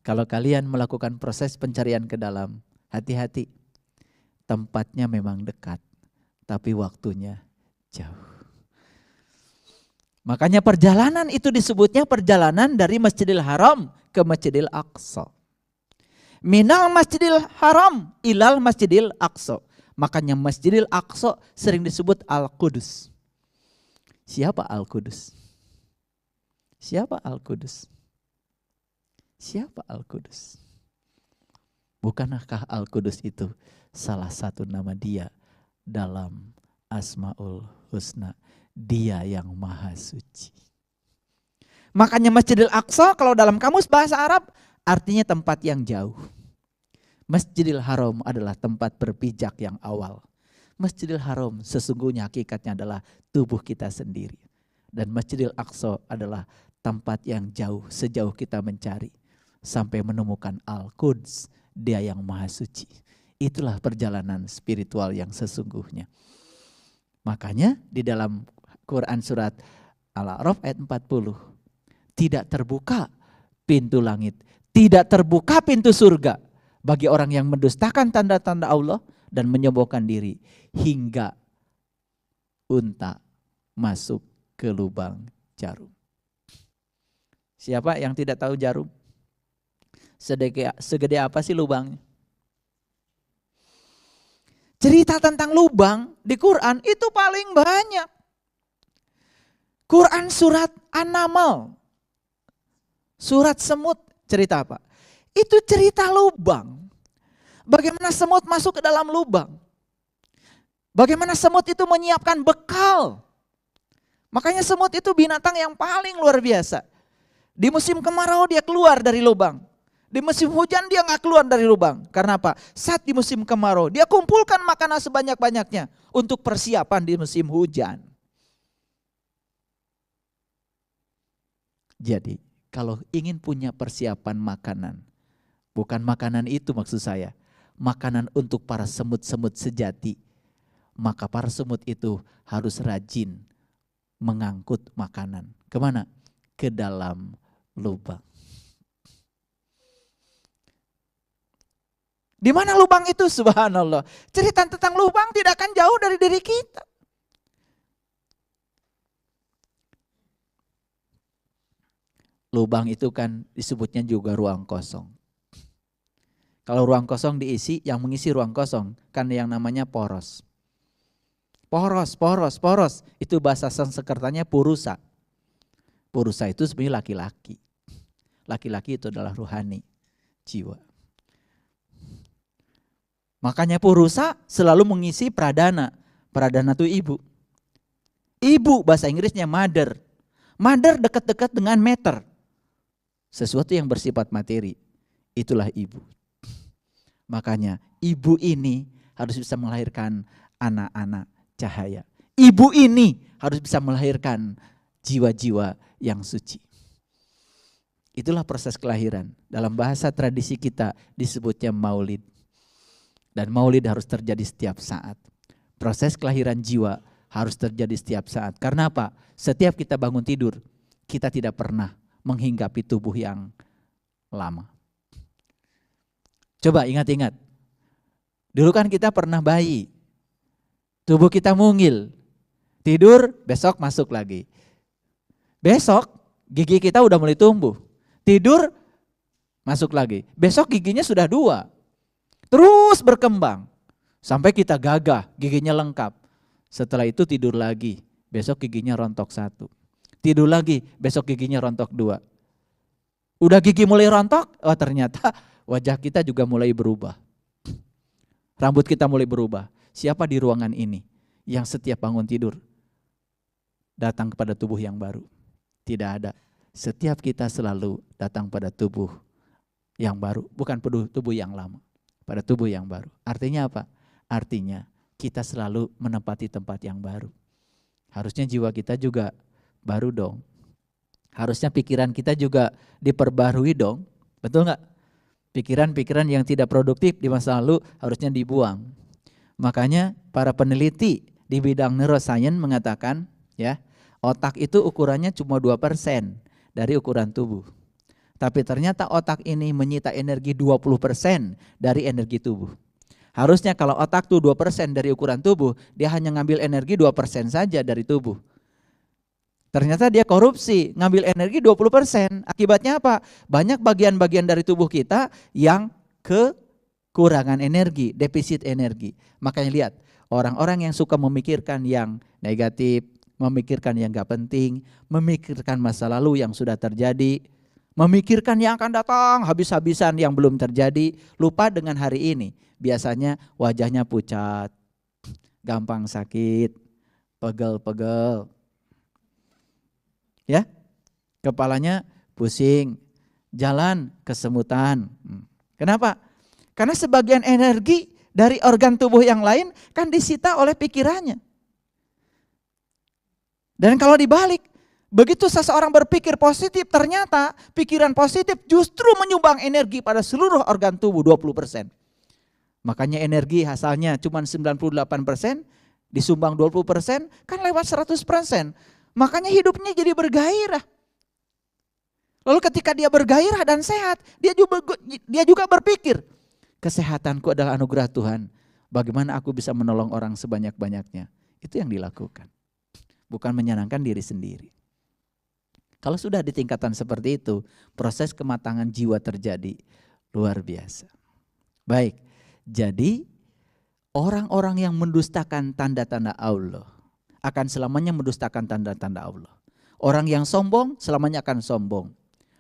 Kalau kalian melakukan proses pencarian ke dalam, hati-hati. Tempatnya memang dekat, tapi waktunya jauh. Makanya perjalanan itu disebutnya perjalanan dari Masjidil Haram ke Masjidil Aqsa. Minal Masjidil Haram ilal Masjidil Aqsa. Makanya Masjidil Aqsa sering disebut Al-Qudus. Siapa Al-Qudus? Siapa Al-Qudus? Siapa Al-Qudus? Bukankah Al-Qudus itu salah satu nama dia dalam Asmaul Husna? Dia yang maha suci. Makanya Masjidil Aqsa kalau dalam kamus bahasa Arab artinya tempat yang jauh. Masjidil Haram adalah tempat berpijak yang awal. Masjidil Haram sesungguhnya hakikatnya adalah tubuh kita sendiri. Dan Masjidil Aqsa adalah tempat yang jauh, sejauh kita mencari. Sampai menemukan Al-Quds, dia yang maha suci. Itulah perjalanan spiritual yang sesungguhnya. Makanya di dalam Quran surat Al-A'raf ayat 40. Tidak terbuka pintu langit. Tidak terbuka pintu surga. Bagi orang yang mendustakan tanda-tanda Allah dan menyombongkan diri. Hingga unta masuk ke lubang jarum. Siapa yang tidak tahu jarum? Segede apa sih lubangnya? Cerita tentang lubang di Quran itu paling banyak. Quran surat An-Naml, surat semut, cerita apa? Itu cerita lubang. Bagaimana semut masuk ke dalam lubang. Bagaimana semut itu menyiapkan bekal. Makanya semut itu binatang yang paling luar biasa. Di musim kemarau dia keluar dari lubang. Di musim hujan dia nggak keluar dari lubang. Karena apa? Saat di musim kemarau dia kumpulkan makanan sebanyak-banyaknya untuk persiapan di musim hujan. Jadi kalau ingin punya persiapan makanan, bukan makanan itu maksud saya, makanan untuk para semut-semut sejati, maka para semut itu harus rajin mengangkut makanan. Kemana? Ke dalam lubang. Di mana lubang itu? Subhanallah. Cerita tentang lubang tidak akan jauh dari diri kita. Lubang itu kan disebutnya juga ruang kosong. Kalau ruang kosong diisi, yang mengisi ruang kosong kan yang namanya poros. Poros. Itu bahasa Sanskertanya purusa. Purusa itu sebenarnya laki-laki. Laki-laki itu adalah rohani, jiwa. Makanya purusa selalu mengisi pradana. Pradana itu ibu. Ibu bahasa Inggrisnya mother. Mother dekat-dekat dengan matter. Sesuatu yang bersifat materi. Itulah ibu. Makanya ibu ini harus bisa melahirkan anak-anak cahaya. Ibu ini harus bisa melahirkan jiwa-jiwa yang suci. Itulah proses kelahiran. Dalam bahasa tradisi kita disebutnya maulid. Dan maulid harus terjadi setiap saat. Proses kelahiran jiwa harus terjadi setiap saat. Karena apa? Setiap kita bangun tidur, kita tidak pernah menghinggapi tubuh yang lama. Coba ingat-ingat. Dulu kan kita pernah bayi. Tubuh kita mungil. Tidur, besok masuk lagi. Besok gigi kita udah mulai tumbuh. Tidur, masuk lagi. Besok giginya sudah 2. Terus berkembang. Sampai kita gagah, giginya lengkap. Setelah itu tidur lagi. Besok giginya rontok 1. Tidur lagi, besok giginya rontok 2. Udah gigi mulai rontok, oh ternyata wajah kita juga mulai berubah. Rambut kita mulai berubah. Siapa di ruangan ini yang setiap bangun tidur datang kepada tubuh yang baru? Tidak ada. Setiap kita selalu datang pada tubuh yang baru, bukan tubuh yang lama, pada tubuh yang baru. Artinya apa? Artinya kita selalu menempati tempat yang baru. Harusnya jiwa kita juga baru dong. Harusnya pikiran kita juga diperbarui dong. Betul nggak? Pikiran-pikiran yang tidak produktif di masa lalu harusnya dibuang. Makanya para peneliti di bidang neuroscience mengatakan, ya, otak itu ukurannya cuma 2% dari ukuran tubuh. Tapi ternyata otak ini menyita energi 20% dari energi tubuh. Harusnya kalau otak tuh 2% dari ukuran tubuh, dia hanya ngambil energi 2% saja dari tubuh. Ternyata dia korupsi, ngambil energi 20%. Akibatnya apa? Banyak bagian-bagian dari tubuh kita yang kekurangan energi, defisit energi. Makanya lihat, orang-orang yang suka memikirkan yang negatif, memikirkan yang gak penting, memikirkan masa lalu yang sudah terjadi, memikirkan yang akan datang habis-habisan yang belum terjadi, lupa dengan hari ini. Biasanya wajahnya pucat, gampang sakit, pegel-pegel. Ya, kepalanya pusing, jalan kesemutan. Kenapa? Karena sebagian energi dari organ tubuh yang lain kan disita oleh pikirannya. Dan kalau dibalik, begitu seseorang berpikir positif, ternyata pikiran positif justru menyumbang energi pada seluruh organ tubuh 20%. Makanya energi asalnya cuma 98%, disumbang 20%, kan lewat 100%. Makanya hidupnya jadi bergairah. Lalu ketika dia bergairah dan sehat, dia juga berpikir, kesehatanku adalah anugerah Tuhan. Bagaimana aku bisa menolong orang sebanyak-banyaknya? Itu yang dilakukan. Bukan menyenangkan diri sendiri. Kalau sudah di tingkatan seperti itu, proses kematangan jiwa terjadi luar biasa. Baik, jadi orang-orang yang mendustakan tanda-tanda Allah akan selamanya mendustakan tanda-tanda Allah. Orang yang sombong selamanya akan sombong.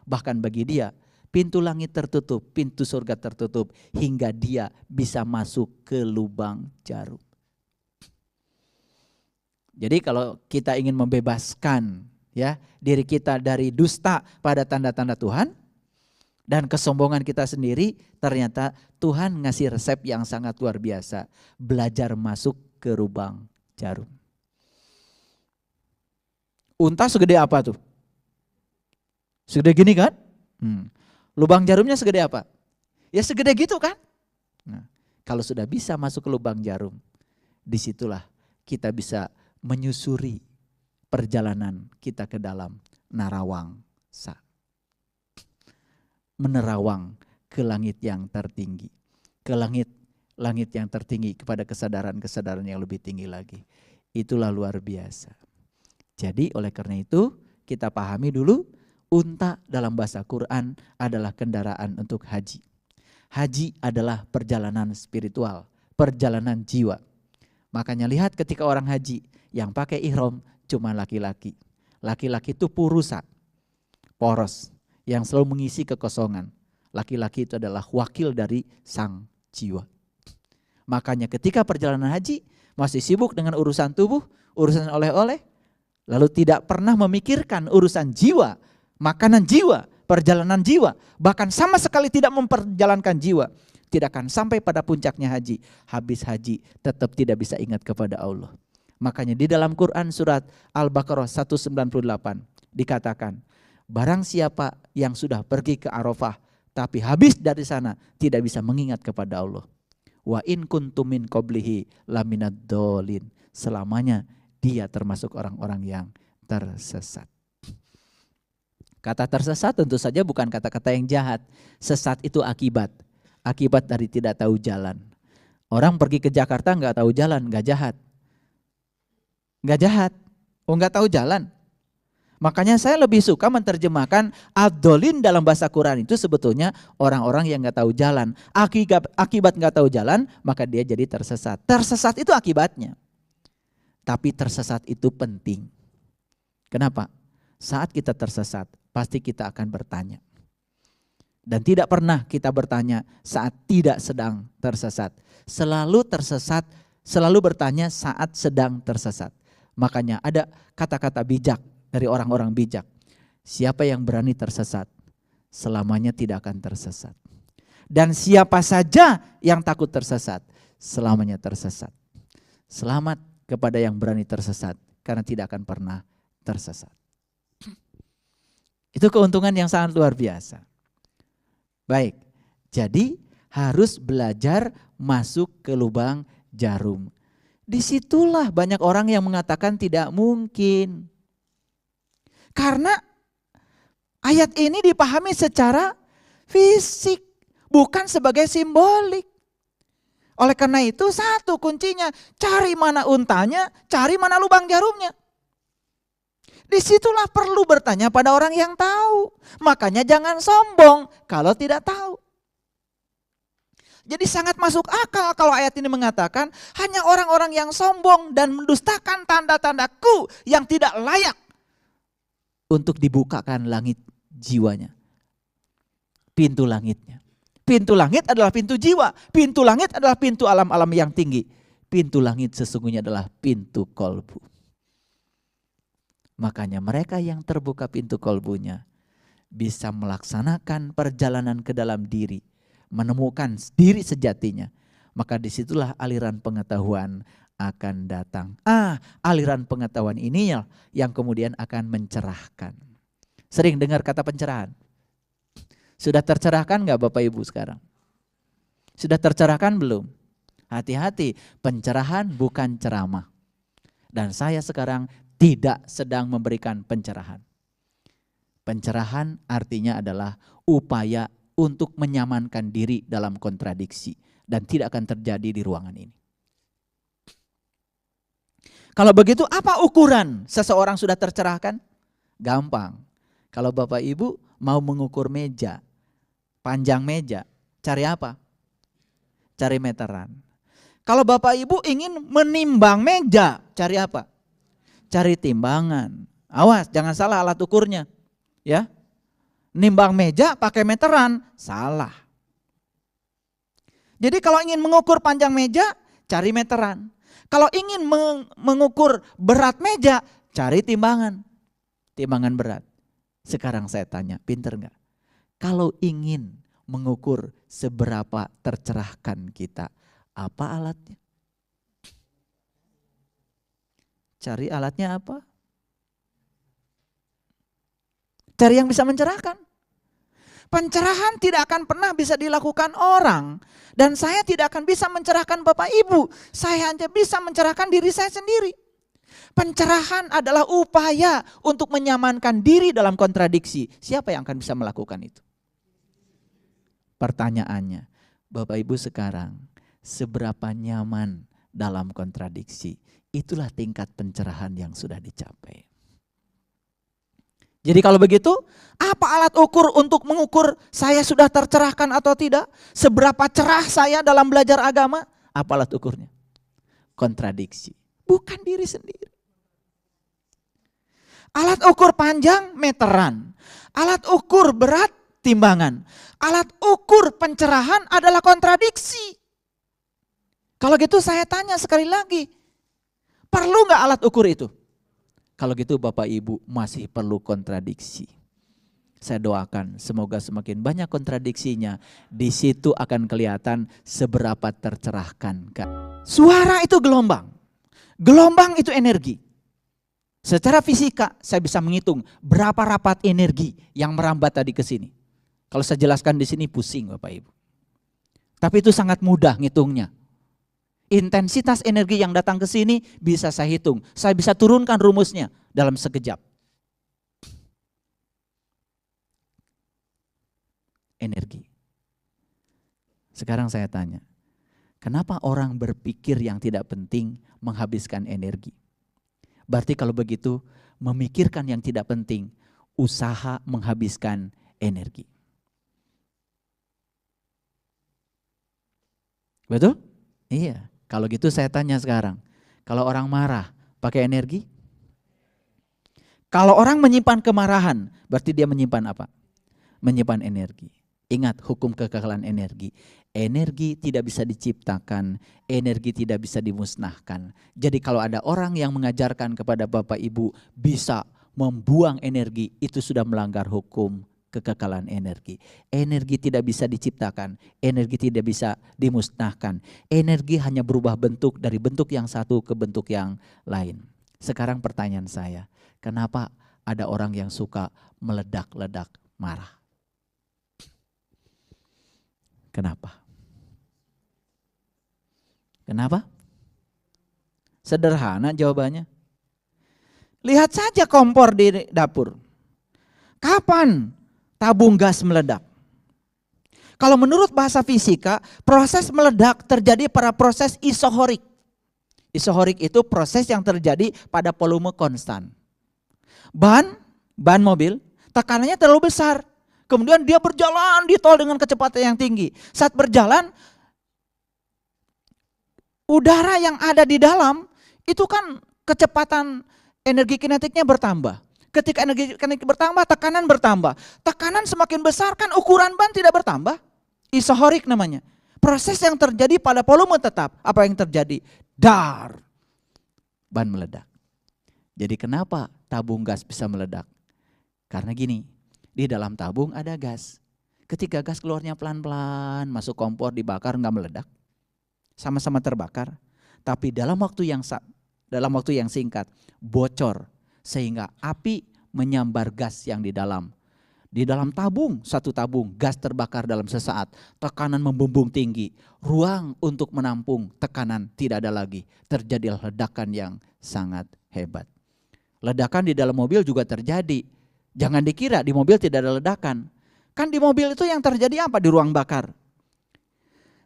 Bahkan bagi dia, pintu langit tertutup, pintu surga tertutup, hingga dia bisa masuk ke lubang jarum. Jadi kalau kita ingin membebaskan ya diri kita dari dusta pada tanda-tanda Tuhan dan kesombongan kita sendiri, ternyata Tuhan ngasih resep yang sangat luar biasa. Belajar masuk ke lubang jarum. Unta segede apa tuh? Segede gini kan? Lubang jarumnya segede apa? Ya segede gitu kan? Nah, kalau sudah bisa masuk ke lubang jarum, disitulah kita bisa menyusuri perjalanan kita ke dalam narawangsa. Menerawang ke langit yang tertinggi. Ke langit yang tertinggi kepada kesadaran-kesadaran yang lebih tinggi lagi. Itulah luar biasa. Jadi oleh karena itu kita pahami dulu unta dalam bahasa Quran adalah kendaraan untuk haji. Haji adalah perjalanan spiritual, perjalanan jiwa. Makanya lihat ketika orang haji yang pakai ihram cuma laki-laki. Laki-laki itu purusa, poros yang selalu mengisi kekosongan. Laki-laki itu adalah wakil dari sang jiwa. Makanya ketika perjalanan haji masih sibuk dengan urusan tubuh, urusan oleh-oleh, lalu tidak pernah memikirkan urusan jiwa, makanan jiwa, perjalanan jiwa, bahkan sama sekali tidak memperjalankan jiwa, tidak akan sampai pada puncaknya haji. Habis haji tetap tidak bisa ingat kepada Allah. Makanya di dalam Quran surat Al-Baqarah 198 dikatakan, barang siapa yang sudah pergi ke Arafah tapi habis dari sana tidak bisa mengingat kepada Allah. Wa in kuntum min qablihi laminad dolin. Selamanya dia termasuk orang-orang yang tersesat. Kata tersesat tentu saja bukan kata-kata yang jahat. Sesat itu akibat. Akibat dari tidak tahu jalan. Orang pergi ke Jakarta nggak tahu jalan, nggak jahat. Nggak jahat, nggak tahu jalan. Makanya saya lebih suka menerjemahkan ad-dolin dalam bahasa Quran itu sebetulnya orang-orang yang nggak tahu jalan. Akibat nggak tahu jalan, maka dia jadi tersesat. Tersesat itu akibatnya. Tapi tersesat itu penting. Kenapa? Saat kita tersesat, pasti kita akan bertanya. Dan tidak pernah kita bertanya saat tidak sedang tersesat. Selalu tersesat, selalu bertanya saat sedang tersesat. Makanya ada kata-kata bijak dari orang-orang bijak. Siapa yang berani tersesat, selamanya tidak akan tersesat. Dan siapa saja yang takut tersesat, selamanya tersesat. Selamat kepada yang berani tersesat, karena tidak akan pernah tersesat. Itu keuntungan yang sangat luar biasa. Baik, jadi harus belajar masuk ke lubang jarum. Disitulah banyak orang yang mengatakan tidak mungkin. Karena Ayat ini dipahami secara fisik, bukan sebagai simbolik. Oleh karena itu satu kuncinya, cari mana untanya, cari mana lubang jarumnya. Disitulah perlu bertanya pada orang yang tahu. Makanya jangan sombong kalau tidak tahu. Jadi sangat masuk akal kalau ayat ini mengatakan hanya orang-orang yang sombong dan mendustakan tanda-tandaku yang tidak layak untuk dibukakan langit jiwanya. Pintu langitnya. Pintu langit adalah pintu jiwa. Pintu langit adalah pintu alam-alam yang tinggi. Pintu langit sesungguhnya adalah pintu kolbu. Makanya mereka yang terbuka pintu kolbunya bisa melaksanakan perjalanan ke dalam diri. Menemukan diri sejatinya. Maka disitulah aliran pengetahuan akan datang. Aliran pengetahuan ini yang kemudian akan mencerahkan. Sering dengar kata pencerahan? Sudah tercerahkan gak Bapak Ibu sekarang? Sudah tercerahkan belum? Hati-hati, pencerahan bukan ceramah. Dan saya sekarang tidak sedang memberikan pencerahan. Pencerahan artinya adalah upaya untuk menyamankan diri dalam kontradiksi. Dan tidak akan terjadi di ruangan ini. Kalau begitu apa ukuran seseorang sudah tercerahkan? Gampang. Kalau Bapak Ibu mau mengukur meja, panjang meja, cari apa? Cari meteran. Kalau Bapak Ibu ingin menimbang meja, cari apa? Cari timbangan. Awas, jangan salah alat ukurnya. Ya. Nimbang meja pakai meteran, salah. Jadi kalau ingin mengukur panjang meja, cari meteran. Kalau ingin mengukur berat meja, cari timbangan. Timbangan berat. Sekarang saya tanya, pinter enggak? Kalau ingin mengukur seberapa tercerahkan kita, apa alatnya? Cari alatnya apa? Cari yang bisa mencerahkan. Pencerahan tidak akan pernah bisa dilakukan orang. Dan saya tidak akan bisa mencerahkan Bapak Ibu. Saya hanya bisa mencerahkan diri saya sendiri. Pencerahan adalah upaya untuk menyamankan diri dalam kontradiksi. Siapa yang akan bisa melakukan itu? Pertanyaannya, Bapak Ibu sekarang seberapa nyaman dalam kontradiksi? Itulah tingkat pencerahan yang sudah dicapai. Jadi kalau begitu, apa alat ukur untuk mengukur saya sudah tercerahkan atau tidak? Seberapa cerah saya dalam belajar agama? Apa alat ukurnya? Kontradiksi, bukan diri sendiri. Alat ukur panjang, meteran. Alat ukur berat, timbangan. Alat ukur pencerahan adalah kontradiksi. Kalau gitu saya tanya sekali lagi, perlu gak alat ukur itu? Kalau gitu Bapak Ibu masih perlu kontradiksi. Saya doakan semoga semakin banyak kontradiksinya. Di situ akan kelihatan seberapa tercerahkan. Suara itu gelombang. Gelombang itu energi. Secara fisika saya bisa menghitung berapa rapat energi yang merambat tadi ke sini. Kalau saya jelaskan di sini pusing Bapak Ibu. Tapi itu sangat mudah ngitungnya. Intensitas energi yang datang ke sini bisa saya hitung. Saya bisa turunkan rumusnya dalam sekejap. Energi. Sekarang saya tanya, kenapa orang berpikir yang tidak penting menghabiskan energi? Berarti kalau begitu, memikirkan yang tidak penting, usaha menghabiskan energi. Betul? Iya. Kalau gitu saya tanya sekarang, kalau orang marah pakai energi? Kalau orang menyimpan kemarahan, berarti dia menyimpan apa? Menyimpan energi. Ingat hukum kekekalan energi. Energi tidak bisa diciptakan, energi tidak bisa dimusnahkan. Jadi kalau ada orang yang mengajarkan kepada Bapak Ibu bisa membuang energi, itu sudah melanggar hukum kekekalan energi. Energi tidak bisa diciptakan, energi tidak bisa dimusnahkan. Energi hanya berubah bentuk dari bentuk yang satu ke bentuk yang lain. Sekarang pertanyaan saya, kenapa ada orang yang suka meledak-ledak marah? Kenapa? Kenapa? Sederhana jawabannya. Lihat saja kompor di dapur. Kapan tabung gas meledak? Kalau menurut bahasa fisika, proses meledak terjadi pada proses isohorik. Isohorik itu proses yang terjadi pada volume konstan. Ban mobil, tekanannya terlalu besar. Kemudian dia berjalan di tol dengan kecepatan yang tinggi. Saat berjalan, udara yang ada di dalam itu kan kecepatan energi kinetiknya bertambah. Ketika energi kinetik bertambah, tekanan bertambah. Tekanan semakin besar kan ukuran ban tidak bertambah. Isohorik namanya. Proses yang terjadi pada volume tetap. Apa yang terjadi? Dar. Ban meledak. Jadi kenapa tabung gas bisa meledak? Karena gini, di dalam tabung ada gas. Ketika gas keluarnya pelan-pelan, masuk kompor, dibakar, nggak meledak. Sama-sama terbakar. Tapi dalam waktu yang singkat, bocor. Sehingga api menyambar gas yang di dalam. Di dalam tabung, satu tabung, gas terbakar dalam sesaat. Tekanan membumbung tinggi. Ruang untuk menampung tekanan tidak ada lagi. Terjadi ledakan yang sangat hebat. Ledakan di dalam mobil juga terjadi. Jangan dikira di mobil tidak ada ledakan. Kan di mobil itu yang terjadi apa di ruang bakar?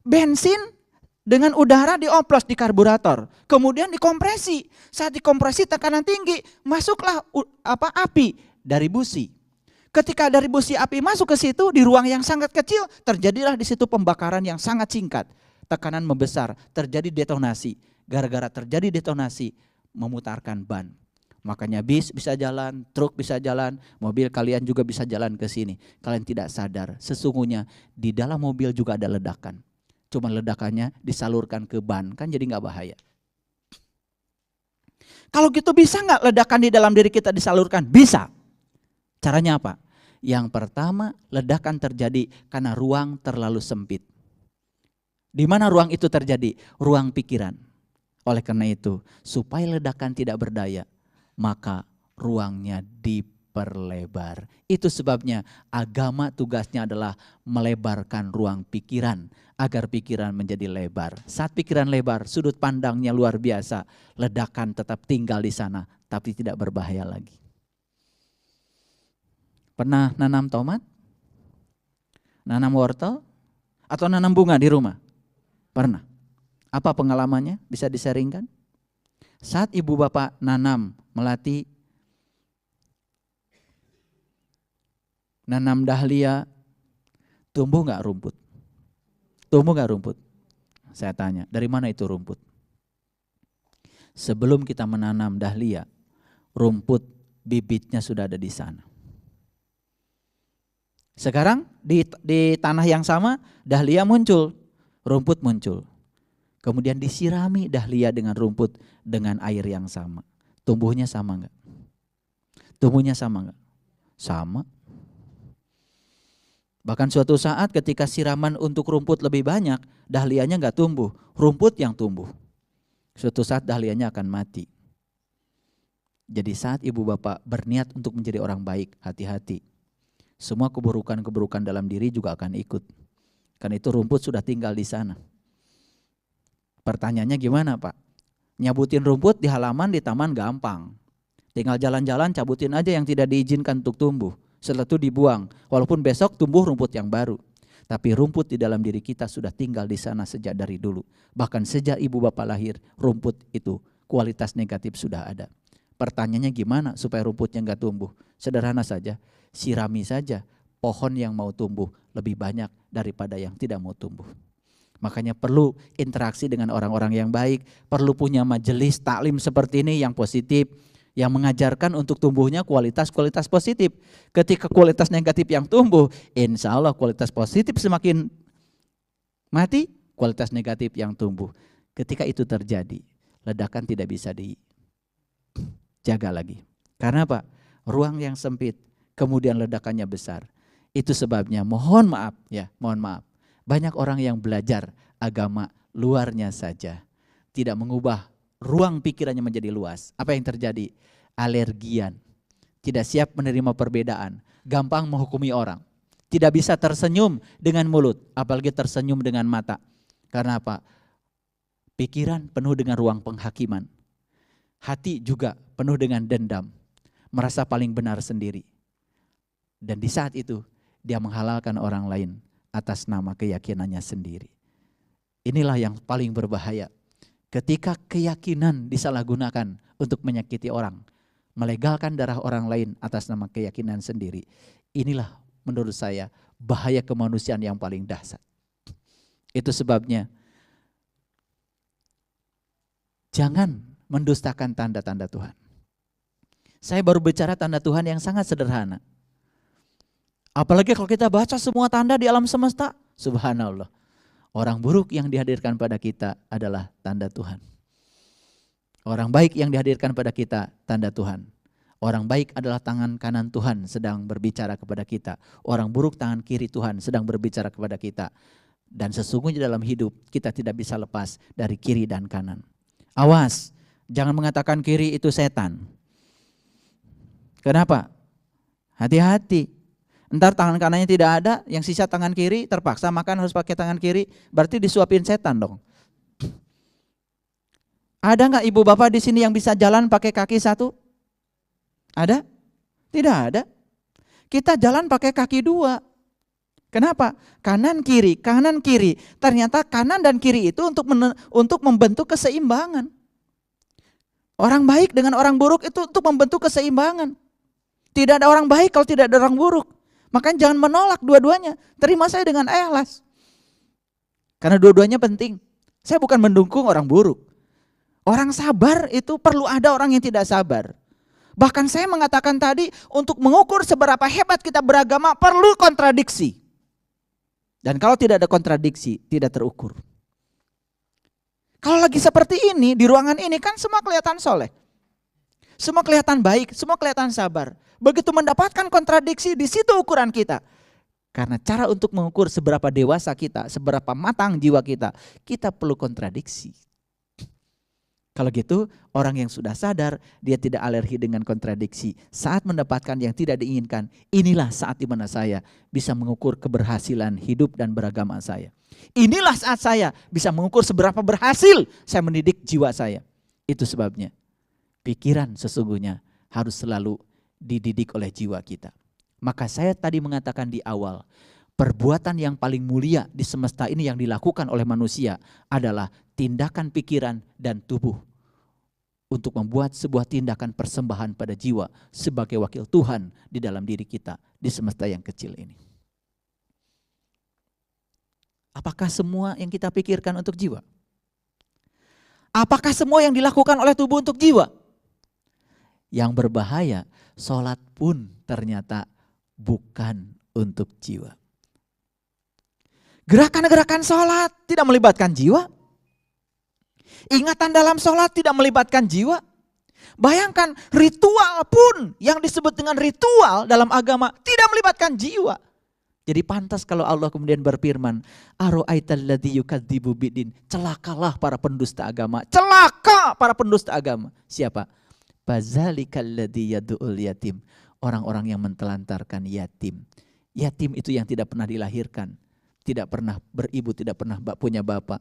Bensin dengan udara dioplos di karburator, kemudian dikompresi. Saat dikompresi tekanan tinggi, masuklah api dari busi. Ketika dari busi api masuk ke situ di ruang yang sangat kecil, terjadilah di situ pembakaran yang sangat singkat. Tekanan membesar, terjadi detonasi. Gara-gara terjadi detonasi, memutarkan ban. Makanya bis bisa jalan, truk bisa jalan, mobil kalian juga bisa jalan ke sini. Kalian tidak sadar, sesungguhnya di dalam mobil juga ada ledakan. Cuma ledakannya disalurkan ke ban, kan jadi nggak bahaya. Kalau gitu bisa nggak ledakan di dalam diri kita disalurkan? Bisa. Caranya apa? Yang pertama, ledakan terjadi karena ruang terlalu sempit. Di mana ruang itu terjadi? Ruang pikiran. Oleh karena itu, supaya ledakan tidak berdaya, maka ruangnya diperlebar. Itu sebabnya agama tugasnya adalah melebarkan ruang pikiran agar pikiran menjadi lebar. Saat pikiran lebar, sudut pandangnya luar biasa. Ledakan tetap tinggal di sana, tapi tidak berbahaya lagi. Pernah nanam tomat? Nanam wortel? Atau nanam bunga di rumah? Pernah. Apa pengalamannya? Bisa di-sharingkan? Saat ibu bapak nanam, melati, nanam dahlia, tumbuh nggak rumput? Tumbuh nggak rumput? Saya tanya, dari mana itu rumput? Sebelum kita menanam dahlia, rumput bibitnya sudah ada di sana. Sekarang di tanah yang sama, dahlia muncul, rumput muncul. Kemudian disirami dahlia dengan rumput dengan air yang sama. Tumbuhnya sama enggak? Tumbuhnya sama enggak? Sama. Bahkan suatu saat ketika siraman untuk rumput lebih banyak, dahlianya enggak tumbuh, rumput yang tumbuh. Suatu saat dahlianya akan mati. Jadi saat ibu bapak berniat untuk menjadi orang baik, hati-hati. Semua keburukan-keburukan dalam diri juga akan ikut. Karena itu rumput sudah tinggal di sana. Pertanyaannya gimana Pak? Nyabutin rumput di halaman, di taman gampang. Tinggal jalan-jalan cabutin aja yang tidak diizinkan untuk tumbuh. Setelah itu dibuang, walaupun besok tumbuh rumput yang baru. Tapi rumput di dalam diri kita sudah tinggal di sana sejak dari dulu. Bahkan sejak ibu bapak lahir, rumput itu kualitas negatif sudah ada. Pertanyaannya gimana supaya rumputnya enggak tumbuh? Sederhana saja, sirami saja pohon yang mau tumbuh lebih banyak daripada yang tidak mau tumbuh. Makanya perlu interaksi dengan orang-orang yang baik, perlu punya majelis taklim seperti ini yang positif, yang mengajarkan untuk tumbuhnya kualitas-kualitas positif. Ketika kualitas negatif yang tumbuh, insya Allah kualitas positif semakin mati, kualitas negatif yang tumbuh. Ketika itu terjadi, ledakan tidak bisa dijaga lagi. Karena apa? Ruang yang sempit, kemudian ledakannya besar. Itu sebabnya mohon maaf. Banyak orang yang belajar agama luarnya saja, tidak mengubah ruang pikirannya menjadi luas. Apa yang terjadi? Alergian, tidak siap menerima perbedaan, gampang menghukumi orang, tidak bisa tersenyum dengan mulut, apalagi tersenyum dengan mata. Karena apa? Pikiran penuh dengan ruang penghakiman, hati juga penuh dengan dendam, merasa paling benar sendiri. Dan di saat itu dia menghalalkan orang lain atas nama keyakinannya sendiri. Inilah yang paling berbahaya. Ketika keyakinan disalahgunakan untuk menyakiti orang, melegalkan darah orang lain atas nama keyakinan sendiri. Inilah menurut saya bahaya kemanusiaan yang paling dahsyat. Itu sebabnya jangan mendustakan tanda-tanda Tuhan. Saya baru bicara tanda Tuhan yang sangat sederhana. Apalagi kalau kita baca semua tanda di alam semesta, subhanallah. Orang buruk yang dihadirkan pada kita adalah tanda Tuhan. Orang baik yang dihadirkan pada kita, tanda Tuhan. Orang baik adalah tangan kanan Tuhan sedang berbicara kepada kita. Orang buruk tangan kiri Tuhan sedang berbicara kepada kita. Dan sesungguhnya dalam hidup kita tidak bisa lepas dari kiri dan kanan. Awas, jangan mengatakan kiri itu setan. Kenapa? Hati-hati. Entar tangan kanannya tidak ada, yang sisa tangan kiri terpaksa makan harus pakai tangan kiri, berarti disuapin setan dong. Ada nggak ibu bapak di sini yang bisa jalan pakai kaki satu? Ada? Tidak ada. Kita jalan pakai kaki dua. Kenapa? Kanan kiri. Ternyata kanan dan kiri itu untuk membentuk keseimbangan. Orang baik dengan orang buruk itu untuk membentuk keseimbangan. Tidak ada orang baik kalau tidak ada orang buruk. Makanya jangan menolak dua-duanya. Terima saya dengan ikhlas. Karena dua-duanya penting. Saya bukan mendukung orang buruk. Orang sabar itu perlu ada orang yang tidak sabar. Bahkan saya mengatakan tadi untuk mengukur seberapa hebat kita beragama perlu kontradiksi. Dan kalau tidak ada kontradiksi tidak terukur. Kalau lagi seperti ini di ruangan ini kan semua kelihatan soleh. Semua kelihatan baik, semua kelihatan sabar. Begitu mendapatkan kontradiksi, di situ ukuran kita. Karena cara untuk mengukur seberapa dewasa kita, seberapa matang jiwa kita, kita perlu kontradiksi. Kalau gitu, orang yang sudah sadar, dia tidak alergi dengan kontradiksi. Saat mendapatkan yang tidak diinginkan, inilah saat di mana saya bisa mengukur keberhasilan hidup dan beragama saya. Inilah saat saya bisa mengukur seberapa berhasil saya mendidik jiwa saya. Itu sebabnya, pikiran sesungguhnya harus selalu dididik oleh jiwa kita. Maka saya tadi mengatakan di awal, perbuatan yang paling mulia di semesta ini yang dilakukan oleh manusia adalah tindakan pikiran dan tubuh untuk membuat sebuah tindakan persembahan pada jiwa sebagai wakil Tuhan di dalam diri kita di semesta yang kecil ini. Apakah semua yang kita pikirkan untuk jiwa? Apakah semua yang dilakukan oleh tubuh untuk jiwa? Yang berbahaya, sholat pun ternyata bukan untuk jiwa. Gerakan-gerakan sholat tidak melibatkan jiwa. Ingatan dalam sholat tidak melibatkan jiwa. Bayangkan ritual pun yang disebut dengan ritual dalam agama tidak melibatkan jiwa. Jadi pantas kalau Allah kemudian berfirman, Aro'aital ladzi yukadzibu biddin, celakalah para pendusta agama. Celaka para pendusta agama. Siapa? Fazalikal ladzi yad'ul yatim, orang-orang yang mentelantarkan yatim. Yatim itu yang tidak pernah dilahirkan, tidak pernah beribu, tidak pernah punya bapak.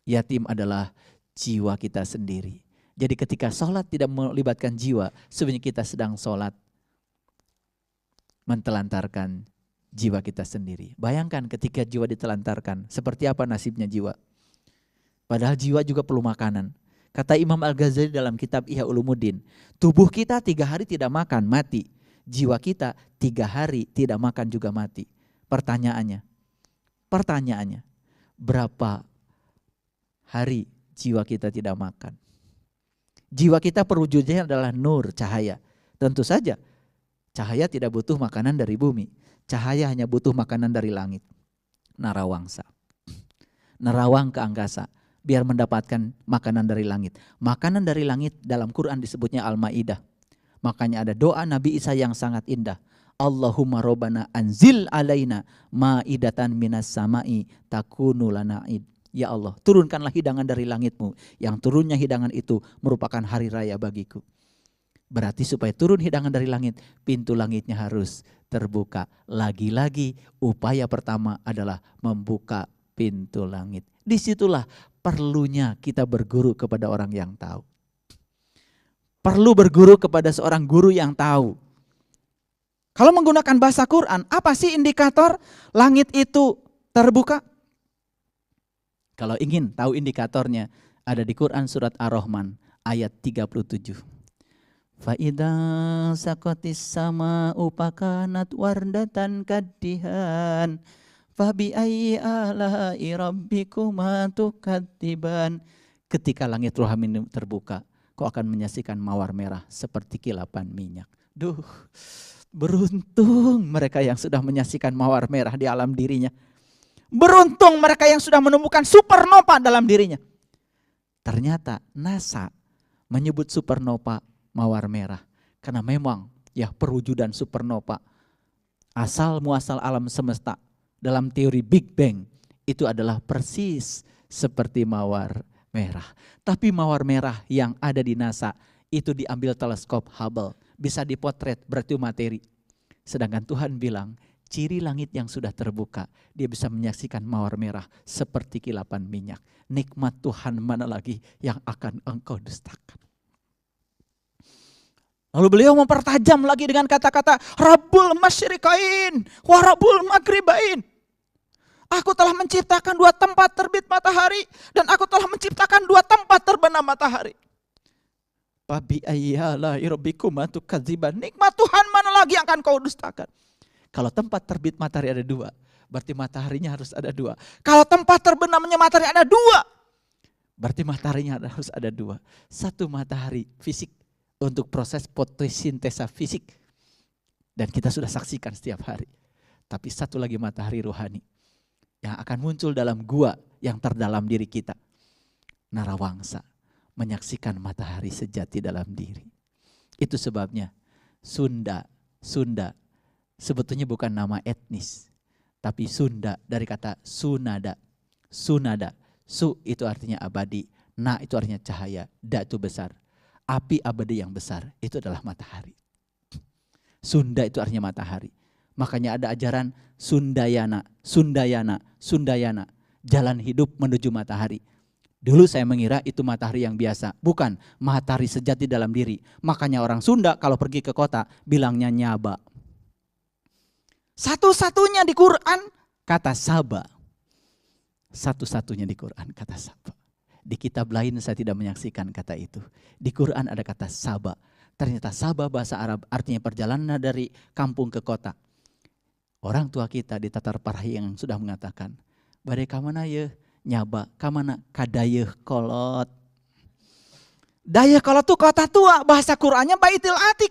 Yatim adalah jiwa kita sendiri. Jadi ketika sholat tidak melibatkan jiwa, sebenarnya kita sedang sholat mentelantarkan jiwa kita sendiri. Bayangkan ketika jiwa ditelantarkan, seperti apa nasibnya jiwa. Padahal jiwa juga perlu makanan. Kata Imam Al-Ghazali dalam kitab Ihya Ulumuddin, tubuh kita 3 hari tidak makan, mati. Jiwa kita 3 hari tidak makan juga mati. Pertanyaannya, berapa hari jiwa kita tidak makan? Jiwa kita perwujudannya adalah nur, cahaya. Tentu saja, cahaya tidak butuh makanan dari bumi. Cahaya hanya butuh makanan dari langit. Narawangsa. Nerawang ke angkasa. Biar mendapatkan makanan dari langit. Makanan dari langit dalam Quran disebutnya Al-Ma'idah. Makanya ada doa Nabi Isa yang sangat indah. Allahumma robbana anzil alaina ma'idatan minas sama'i takunu lana'id. Ya Allah, turunkanlah hidangan dari langitmu. Yang turunnya hidangan itu merupakan hari raya bagiku. Berarti supaya turun hidangan dari langit, pintu langitnya harus terbuka. Lagi-lagi upaya pertama adalah membuka pintu langit. Disitulah perlunya kita berguru kepada orang yang tahu. Perlu berguru kepada seorang guru yang tahu. Kalau menggunakan bahasa Quran, apa sih indikator langit itu terbuka? Kalau ingin tahu indikatornya, ada di Quran surat Ar-Rahman ayat 37. Fa'idha sakotis sama upakanat wardatan kaddihan fabi ayyi ala'i rabbikuma tukadziban. Ketika langit rohani terbuka, kau akan menyaksikan mawar merah seperti kilapan minyak. Duh, beruntung mereka yang sudah menyaksikan mawar merah di alam dirinya. Beruntung mereka yang sudah menemukan supernova dalam dirinya. Ternyata NASA menyebut supernova mawar merah. Karena memang ya perwujudan supernova asal muasal alam semesta dalam teori Big Bang itu adalah persis seperti mawar merah. Tapi mawar merah yang ada di NASA itu diambil teleskop Hubble. Bisa dipotret berarti materi. Sedangkan Tuhan bilang ciri langit yang sudah terbuka, dia bisa menyaksikan mawar merah seperti kilapan minyak. Nikmat Tuhan mana lagi yang akan engkau dustakan? Lalu beliau mempertajam lagi dengan kata-kata Rabbul Masyriqain wa Rabbul Maghribain. Aku telah menciptakan dua tempat terbit matahari dan aku telah menciptakan dua tempat terbenam matahari. Fabi ayyala rabbikuma tukadziban. Nikmat Tuhan mana lagi yang akan kau dustakan? Kalau tempat terbit matahari ada dua, berarti mataharinya harus ada dua. Kalau tempat terbenamnya matahari ada dua, berarti mataharinya harus ada dua. Satu matahari fisik untuk proses fotosintesa fisik. Dan kita sudah saksikan setiap hari. Tapi satu lagi matahari rohani yang akan muncul dalam gua yang terdalam diri kita. Narawangsa menyaksikan matahari sejati dalam diri. Itu sebabnya Sunda sebetulnya bukan nama etnis. Tapi Sunda dari kata Sunada. Sunada, su itu artinya abadi, na itu artinya cahaya, da itu besar. Api abadi yang besar itu adalah matahari. Sunda itu artinya matahari. Makanya ada ajaran Sundayana, jalan hidup menuju matahari. Dulu saya mengira itu matahari yang biasa, bukan matahari sejati dalam diri. Makanya orang Sunda kalau pergi ke kota bilangnya nyaba. Satu-satunya di Quran kata saba. Satu-satunya di Quran kata saba. Di kitab lain saya tidak menyaksikan kata itu. Di Quran ada kata saba. Ternyata saba bahasa Arab artinya perjalanan dari kampung ke kota. Orang tua kita di Tatar Parahi yang sudah mengatakan, badai kamana ya nyaba, kamana kadayeuh kolot. Dayeuh kolot itu kota tua, bahasa Qurannya Baitul Atiq.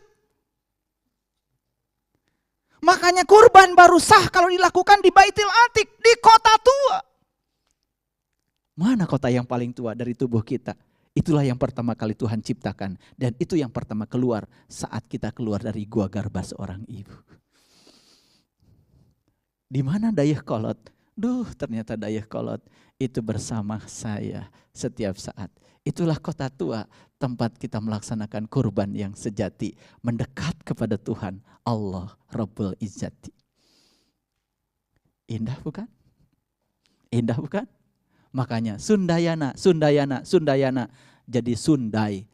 Makanya kurban baru sah kalau dilakukan di Baitul Atiq, di kota tua. Mana kota yang paling tua dari tubuh kita? Itulah yang pertama kali Tuhan ciptakan. Dan itu yang pertama keluar saat kita keluar dari gua garba seorang ibu. Di mana dayeuh kolot? Duh, ternyata dayeuh kolot itu bersama saya setiap saat. Itulah kota tua, tempat kita melaksanakan kurban yang sejati. Mendekat kepada Tuhan, Allah Rabbul Izzati. Indah bukan? Indah bukan? Makanya Sundayana. Jadi Sundai.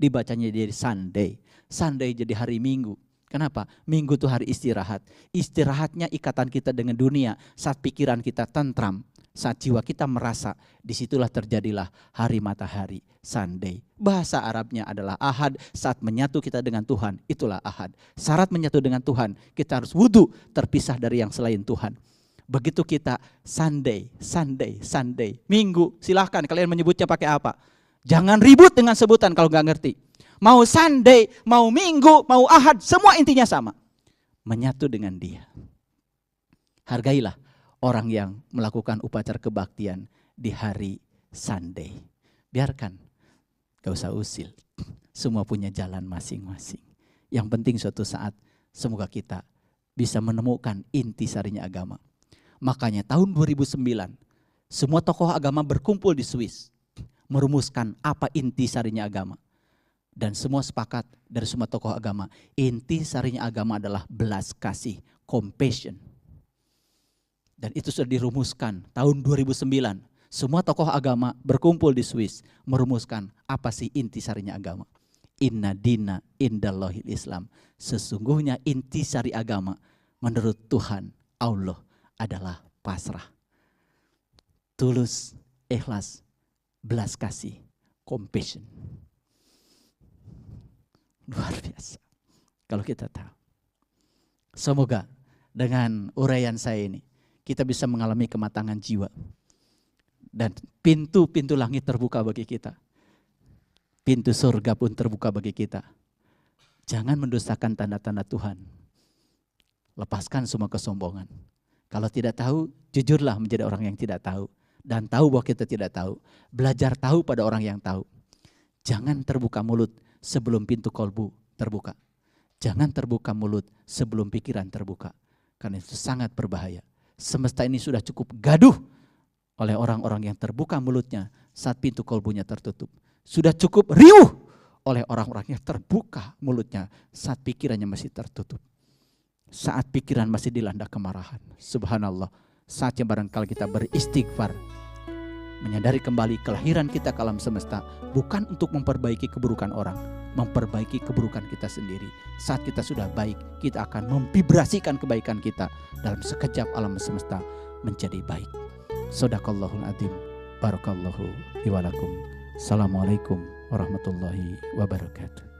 Dibacanya jadi Sunday. Sunday jadi hari Minggu. Kenapa? Minggu itu hari istirahat. Istirahatnya ikatan kita dengan dunia. Saat pikiran kita tentram. Saat jiwa kita merasa. Disitulah terjadilah hari matahari. Sunday. Bahasa Arabnya adalah Ahad. Saat menyatu kita dengan Tuhan. Itulah Ahad. Syarat menyatu dengan Tuhan. Kita harus wudu. Terpisah dari yang selain Tuhan. Begitu kita Sunday. Minggu, silahkan kalian menyebutnya pakai apa. Jangan ribut dengan sebutan kalau nggak ngerti. Mau Sunday, mau Minggu, mau Ahad, semua intinya sama. Menyatu dengan Dia. Hargailah orang yang melakukan upacara kebaktian di hari Sunday. Biarkan, gak usah usil. Semua punya jalan masing-masing. Yang penting suatu saat semoga kita bisa menemukan inti sarinya agama. Makanya tahun 2009 semua tokoh agama berkumpul di Swiss merumuskan apa inti sarinya agama. Dan semua sepakat dari semua tokoh agama, inti sarinya agama adalah belas kasih, compassion. Dan itu sudah dirumuskan tahun 2009. Semua tokoh agama berkumpul di Swiss merumuskan apa sih inti sarinya agama. Inna dina indallahil Islam. Sesungguhnya intisari agama menurut Tuhan Allah adalah pasrah. Tulus, ikhlas, belas kasih, compassion. Luar biasa. Kalau kita tahu. Semoga dengan uraian saya ini kita bisa mengalami kematangan jiwa. Dan pintu-pintu langit terbuka bagi kita. Pintu surga pun terbuka bagi kita. Jangan mendustakan tanda-tanda Tuhan. Lepaskan semua kesombongan. Kalau tidak tahu, jujurlah menjadi orang yang tidak tahu. Dan tahu bahwa kita tidak tahu. Belajar tahu pada orang yang tahu. Jangan terbuka mulut sebelum pintu kolbu terbuka. Jangan terbuka mulut sebelum pikiran terbuka. Karena itu sangat berbahaya. Semesta ini sudah cukup gaduh oleh orang-orang yang terbuka mulutnya saat pintu kolbunya tertutup. Sudah cukup riuh oleh orang-orang yang terbuka mulutnya saat pikirannya masih tertutup. Saat pikiran masih dilanda kemarahan. Subhanallah. Saatnya barangkali kita beristighfar. Menyadari kembali kelahiran kita ke alam semesta bukan untuk memperbaiki keburukan orang, memperbaiki keburukan kita sendiri. Saat kita sudah baik, kita akan memvibrasikan kebaikan kita dalam sekejap alam semesta menjadi baik. Shadaqallahul adzim. Barakallahu li wa lakum. Assalamualaikum warahmatullahi wabarakatuh.